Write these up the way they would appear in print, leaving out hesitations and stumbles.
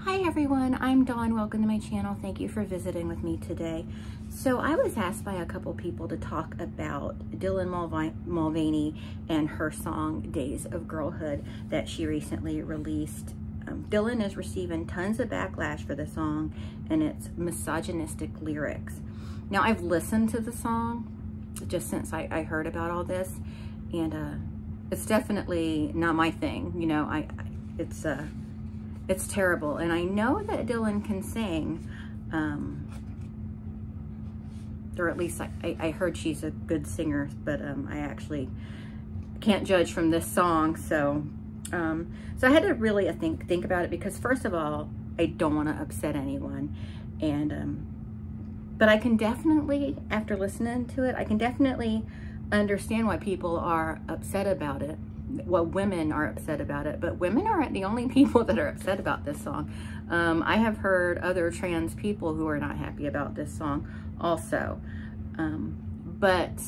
Hi everyone, I'm Dawn. Welcome to my channel. Thank you for visiting with me today. So I was asked by a couple people to talk about Dylan Mulvaney and her song Days of Girlhood that she recently released. Dylan is receiving tons of backlash for the song and its misogynistic lyrics. Now I've listened to the song just since I heard about all this, and it's definitely not my thing. You know, it's terrible, and I know that Dylan can sing, or at least I heard she's a good singer, but I actually can't judge from this song. So so I had to really think about it, because first of all, I don't want to upset anyone, and but I can definitely, after listening to it, I can definitely understand why people are upset about it. Well, women are upset about it, but women aren't the only people that are upset about this song. I have heard other trans people who are not happy about this song also. But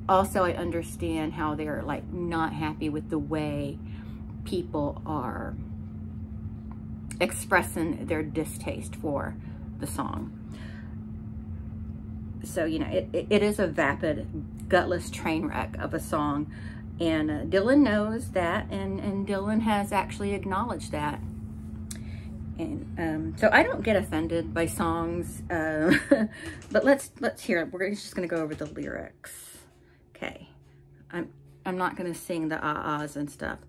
also I understand how they're like not happy with the way people are expressing their distaste for the song. So, you know, it is a vapid, gutless train wreck of a song. And Dylan knows that, and Dylan has actually acknowledged that. And so I don't get offended by songs, but let's hear it. We're just gonna go over the lyrics. Okay, I'm not gonna sing the ah-ahs and stuff.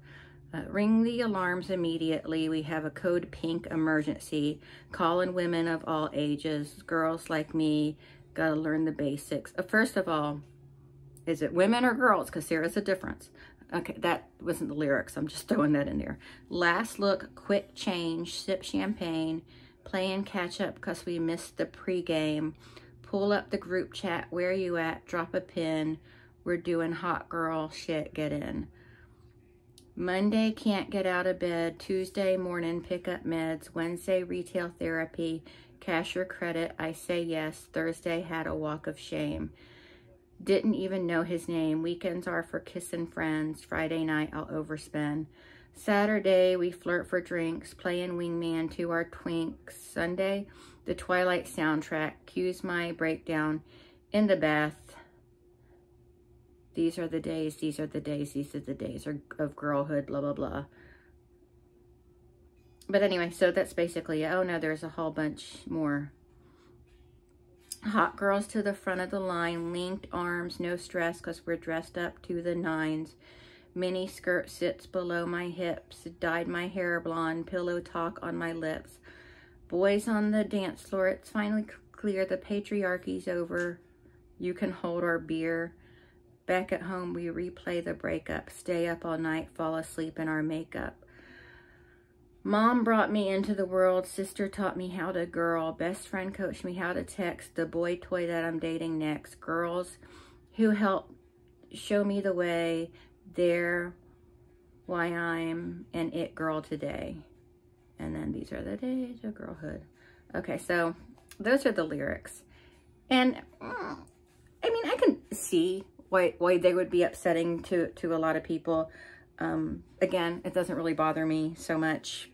Ring the alarms immediately. We have a code pink emergency. Calling women of all ages. Girls like me gotta learn the basics. First of all, is it women or girls? Because there is a difference. Okay, that wasn't the lyrics. I'm just throwing that in there. Last look, quick change, sip champagne, playing catch up because we missed the pregame. Pull up the group chat. Where you at? Drop a pin. We're doing hot girl shit. Get in. Monday, can't get out of bed. Tuesday morning, pick up meds. Wednesday, retail therapy. Cash your credit. I say yes. Thursday, had a walk of shame. Didn't even know his name. Weekends are for kissing friends. Friday night, I'll overspend. Saturday, we flirt for drinks. Playing wingman to our twinks. Sunday, the Twilight soundtrack. Cues my breakdown in the bath. These are the days, these are the days, these are the days of girlhood, blah, blah, blah. But anyway, so that's basically, oh no, there's a whole bunch more. Hot girls to the front of the line, linked arms, no stress because we're dressed up to the nines. Mini skirt sits below my hips, dyed my hair blonde, pillow talk on my lips. Boys on the dance floor, it's finally clear, the patriarchy's over. You can hold our beer. Back at home, we replay the breakup, stay up all night, fall asleep in our makeup. Mom brought me into the world. Sister taught me how to girl. Best friend coached me how to text. The boy toy that I'm dating next. Girls who help show me the way. They're why I'm an it girl today. And then these are the days of girlhood. Okay, so those are the lyrics. And I mean, I can see why they would be upsetting to a lot of people. Again, it doesn't really bother me so much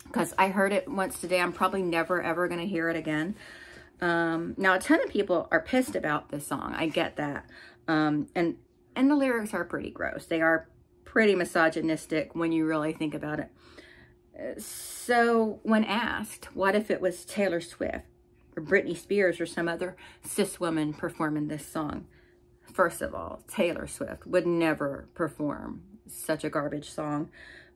because I heard it once today. I'm probably never, ever going to hear it again. Now, a ton of people are pissed about this song. I get that. And the lyrics are pretty gross. They are pretty misogynistic when you really think about it. So when asked, what if it was Taylor Swift or Britney Spears or some other cis woman performing this song? First of all, Taylor Swift would never perform such a garbage song.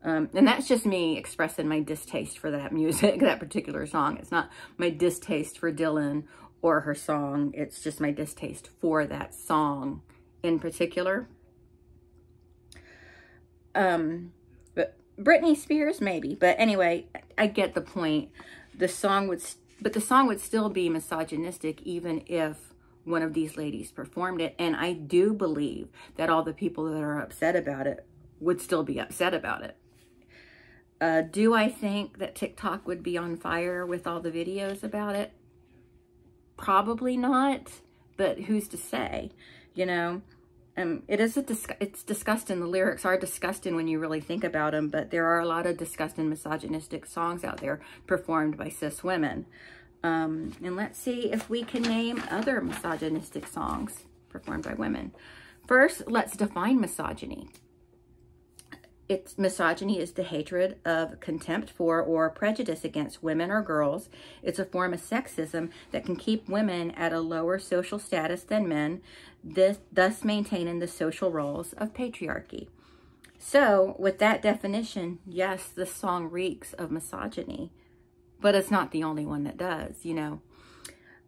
And that's just me expressing my distaste for that music, that particular song. It's not my distaste for Dylan or her song. It's just my distaste for that song in particular. But Britney Spears, maybe. But anyway, I get the point. The song would still be misogynistic even if one of these ladies performed it. And I do believe that all the people that are upset about it would still be upset about it. Do I think that TikTok would be on fire with all the videos about it? Probably not, but who's to say, you know? it's disgusting. The lyrics are disgusting when you really think about them, but there are a lot of disgusting misogynistic songs out there performed by cis women. And let's see if we can name other misogynistic songs performed by women. First, let's define misogyny. Misogyny is the hatred of contempt for or prejudice against women or girls. It's a form of sexism that can keep women at a lower social status than men, thus maintaining the social roles of patriarchy. So, with that definition, yes, this song reeks of misogyny, but it's not the only one that does, you know.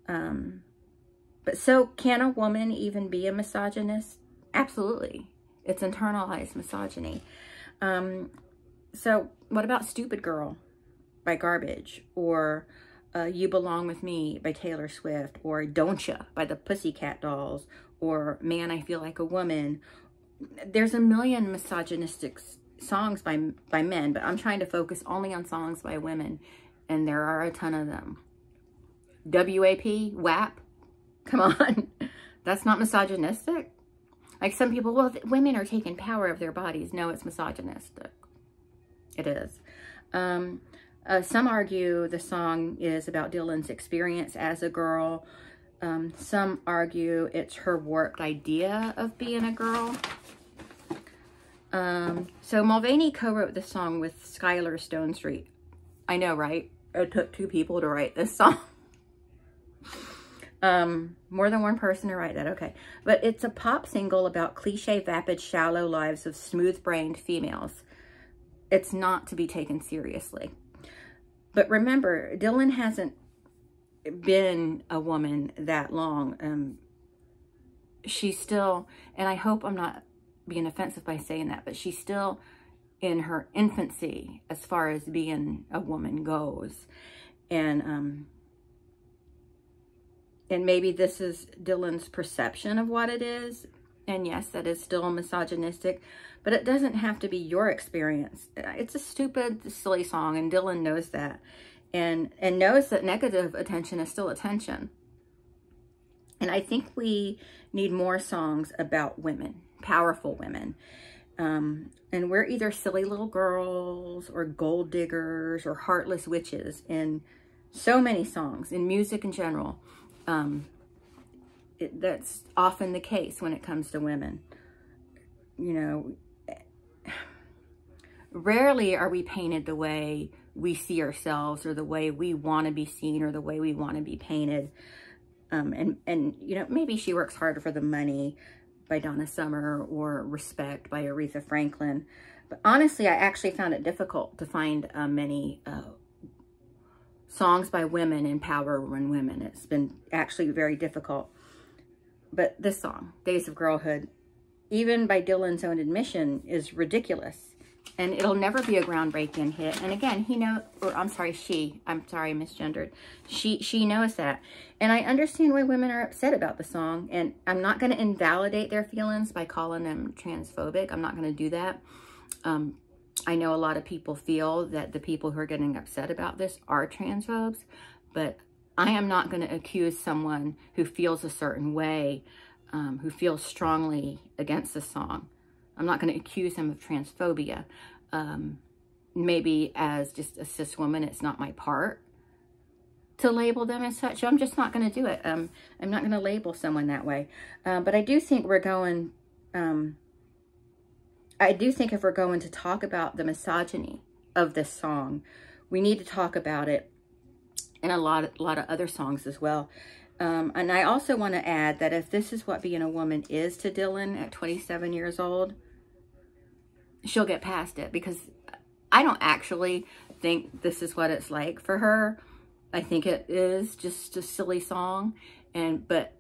But so, can a woman even be a misogynist? Absolutely. It's internalized misogyny. So what about Stupid Girl by Garbage, or You Belong With Me by Taylor Swift, or Don't Ya by the Pussycat Dolls, or Man, I Feel Like a Woman? There's a million misogynistic songs by men, but I'm trying to focus only on songs by women, and there are a ton of them. WAP, come on. That's not misogynistic? Like some people, well, women are taking power of their bodies. No, it's misogynistic. It is. Some argue the song is about Dylan's experience as a girl. Some argue it's her warped idea of being a girl. So Mulvaney co-wrote this song with Skylar Stonestreet. I know, right? It took 2 people to write this song. More than one person to write that, okay. But it's a pop single about cliche, vapid, shallow lives of smooth-brained females. It's not to be taken seriously. But remember, Dylan hasn't been a woman that long. She's still, and I hope I'm not being offensive by saying that, but she's still in her infancy as far as being a woman goes. And maybe this is Dylan's perception of what it is. And yes, that is still misogynistic, but it doesn't have to be your experience. It's a stupid, silly song, and Dylan knows that. And knows that negative attention is still attention. And I think we need more songs about women, powerful women. And we're either silly little girls or gold diggers or heartless witches in so many songs, in music in general. That's often the case when it comes to women. You know, rarely are we painted the way we see ourselves, or the way we want to be seen, or the way we want to be painted. And you know, maybe She Works Harder for the Money by Donna Summer, or Respect by Aretha Franklin. But honestly, I actually found it difficult to find many songs by women empowering women. It's been actually very difficult. But this song, Days of Girlhood, even by Dylan's own admission, is ridiculous. And it'll never be a groundbreaking hit. And again, he knows, or I'm sorry, misgendered. She knows that. And I understand why women are upset about the song. And I'm not going to invalidate their feelings by calling them transphobic. I'm not going to do that. I know a lot of people feel that the people who are getting upset about this are transphobes, but I am not going to accuse someone who feels a certain way, who feels strongly against the song. I'm not going to accuse them of transphobia. Maybe as just a cis woman, it's not my part to label them as such. So I'm just not going to do it. I'm not going to label someone that way. But I do think we're going... I do think if we're going to talk about the misogyny of this song, we need to talk about it in a lot of other songs as well. And I also want to add that if this is what being a woman is to Dylan at 27 years old, she'll get past it, because I don't actually think this is what it's like for her. I think it is just a silly song, but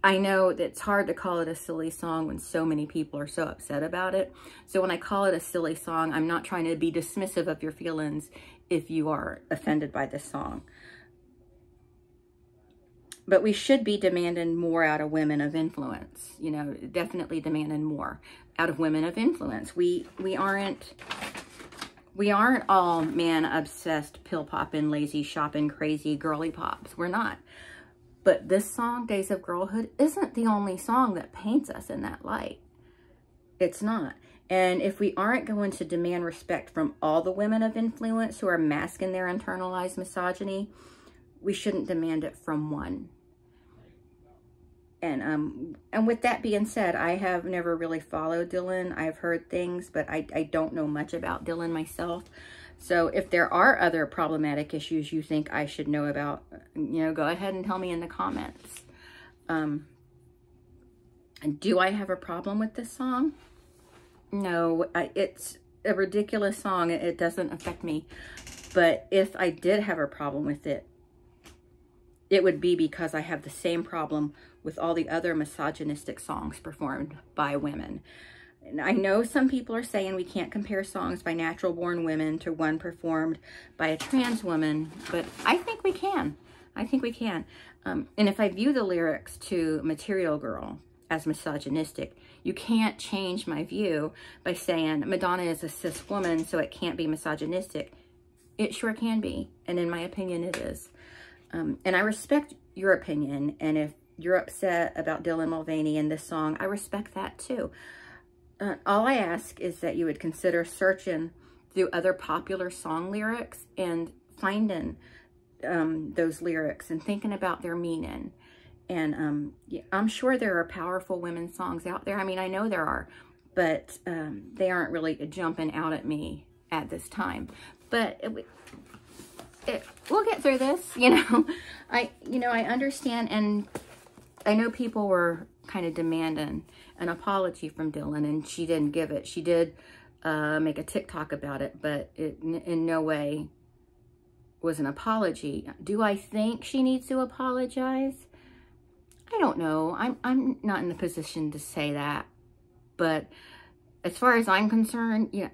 I know that it's hard to call it a silly song when so many people are so upset about it. So when I call it a silly song, I'm not trying to be dismissive of your feelings if you are offended by this song. But we should be demanding more out of women of influence. You know, definitely demanding more out of women of influence. We aren't all man-obsessed, pill-popping, lazy, shopping, crazy, girly pops. We're not. But this song, Days of Girlhood, isn't the only song that paints us in that light. It's not. And if we aren't going to demand respect from all the women of influence who are masking their internalized misogyny, we shouldn't demand it from one. And with that being said, I have never really followed Dylan. I've heard things, but I don't know much about Dylan myself. So if there are other problematic issues you think I should know about, you know, go ahead and tell me in the comments. Do I have a problem with this song? No, it's a ridiculous song. It doesn't affect me. But if I did have a problem with it, it would be because I have the same problem with all the other misogynistic songs performed by women. And I know some people are saying we can't compare songs by natural-born women to one performed by a trans woman, but I think we can. I think we can. And if I view the lyrics to Material Girl as misogynistic, you can't change my view by saying Madonna is a cis woman, so it can't be misogynistic. It sure can be, and in my opinion, it is. And I respect your opinion, and if you're upset about Dylan Mulvaney and this song, I respect that too. All I ask is that you would consider searching through other popular song lyrics and finding those lyrics and thinking about their meaning. And yeah, I'm sure there are powerful women's songs out there. I mean, I know there are, but they aren't really jumping out at me at this time. But we'll get through this, you know. I understand, and I know people were kind of demanding an apology from Dylan, and she didn't give it. She did make a TikTok about it, but it in no way was an apology. Do I think she needs to apologize? I don't know. I'm not in the position to say that. But as far as I'm concerned, yeah,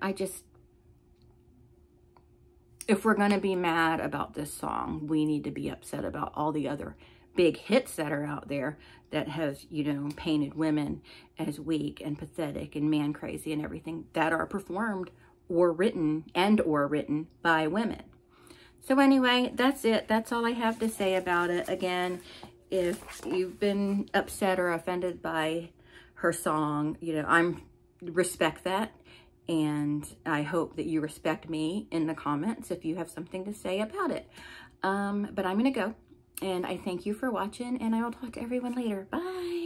if we're going to be mad about this song, we need to be upset about all the other big hits that are out there that has, you know, painted women as weak and pathetic and man crazy and everything, that are performed or written by women. So anyway, that's it. That's all I have to say about it. Again, if you've been upset or offended by her song, you know, I respect that. And I hope that you respect me in the comments if you have something to say about it. But I'm going to go. And I thank you for watching. And I will talk to everyone later. Bye.